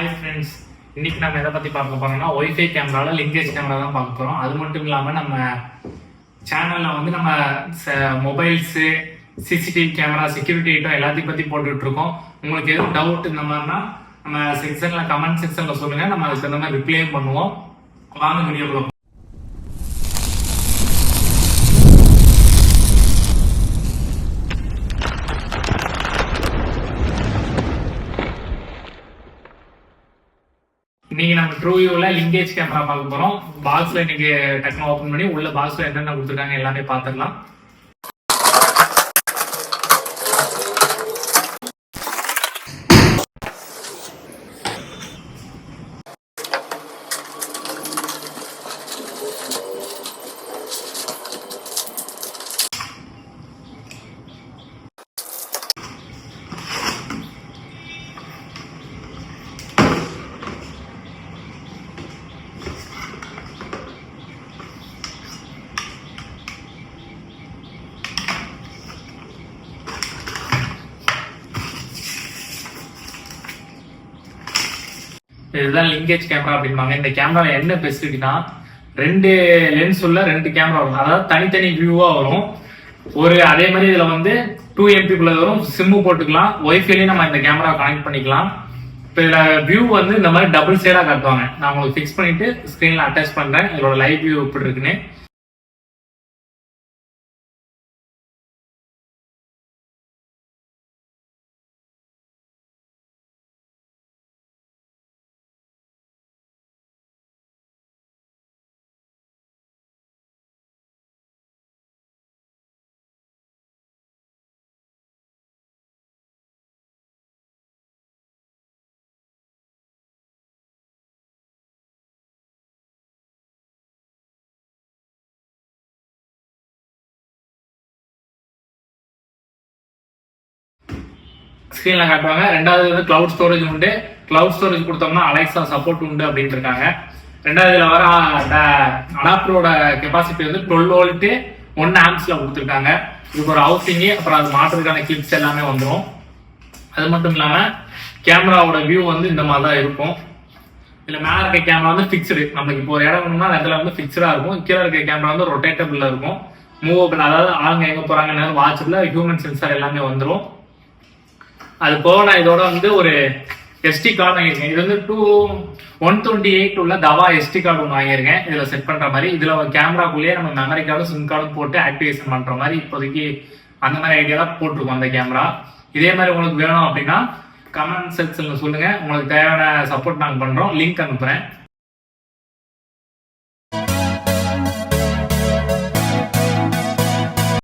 Hi friends, இன்னைக்கு நம்ம எதை பற்றி பார்க்க போறோம்னா ஒய்ஃபை கேமராவில் லிங்கேஜ் கேமரா தான் பார்க்க போகிறோம். அது மட்டும் இல்லாமல் நம்ம சேனலில் வந்து நம்ம mobiles, CCTV camera, security item எல்லாத்தையும் பற்றி போட்டுட்ருக்கோம். உங்களுக்கு எதுவும் டவுட் இந்த மாதிரினா நம்ம செக்ஷனில் கமெண்ட் செக்ஷனில் சொல்லுங்கள், நம்ம அதுக்கு தகுந்த மாதிரி ரிப்ளையும் பண்ணுவோம். வாங்க வீடியோக்குள்ள. இன்னைக்கு நம்ம ட்ரூவியூல லிங்கேஜ் கேமரா பார்க்க போறோம். பாக்ஸ்ல இன்னைக்கு டக்குனு ஓபன் பண்ணி உள்ள பாக்ஸ்ல என்னென்ன கொடுத்துருக்காங்க எல்லாமே பார்த்துக்கலாம். இதுதான் லிங்கேஜ் கேமரா அப்படின்பாங்க. இந்த கேமரால என்ன ஃபெசிலிட்டினா, 2 லென்ஸ் உள்ள 2 கேமரா வரும். அதாவது தனித்தனி வியூவா வரும். அதே மாதிரி இதுல வந்து 2MP குள்ள வரும். சிம்மு போட்டுக்கலாம். ஒய்ஃபைலயும் நம்ம இந்த கேமரா கனெக்ட் பண்ணிக்கலாம். இப்போ இதுல வியூ வந்து இந்த மாதிரி டபுள் சைடா காட்டுவாங்க. நான் உங்களுக்கு ஃபிக்ஸ் பண்ணிட்டு ஸ்கிரீன்ல அட்டாச் பண்றேன் இதோட லைவ் வியூ எப்படி இருக்குன்னு. ஸ்கிரீன்ல காட்டுவாங்க. ரெண்டாவது வந்து கிளவுட் ஸ்டோரேஜ் உண்டு. கிளவுட் ஸ்டோரேஜ் கொடுத்தோம்னா அலெக்சா சப்போர்ட் உண்டு அப்படின்னு இருக்காங்க. ரெண்டாவது இதுல வர அடாப்டரோட கெப்பாசிட்டி வந்து 12 வோல்ட் 1 ஆம்ப்ஸ்ல கொடுத்துருக்காங்க. இதுக்கு ஒரு ஹவுசிங்கு, அப்புறம் அது மாற்றுறதுக்கான கிளிப்ஸ் எல்லாமே வந்துடும். அது மட்டும் இல்லாம கேமராவோட வியூ வந்து இந்த மாதிரி தான் இருக்கும். இதுல மேல இருக்க கேமரா வந்து ஃபிக்ஸ்டு. நம்மளுக்கு இப்போ ஒரு இடம் வேணும்னா அந்த இடத்துல வந்து ஃபிக்ஸ்டா இருக்கும். கீழே இருக்க கேமரா வந்து ரொட்டேட்டபிள்ல இருக்கும், மூவபிள். அதாவது ஆளுங்க எங்க போறாங்க வாட்ஸ்அப்ல ஹியூமன் சென்சார் எல்லாமே வந்துடும். அது போக நான் இதோட வந்து ஒரு SD கார்டு வாங்கியிருக்கேன். இது வந்து 128 உள்ள தவா SD கார்டு ஒன்று வாங்கியிருக்கேன். இதில் செட் பண்ணுற மாதிரி. இதில் கேமராக்குள்ளேயே நம்ம மெமரி கார்டும் சிம் கார்டும் போட்டு ஆக்டிவேஷன் பண்ணுற மாதிரி இப்போதைக்கு அந்த மாதிரி ஐடியா தான் போட்டிருக்கோம் அந்த கேமரா. இதே மாதிரி உங்களுக்கு வேணும் அப்படின்னா கமெண்ட் செக்ஷனில் சொல்லுங்கள். உங்களுக்கு தேவையான சப்போர்ட் நாங்கள் பண்ணுறோம். லிங்க் அனுப்புகிறேன்.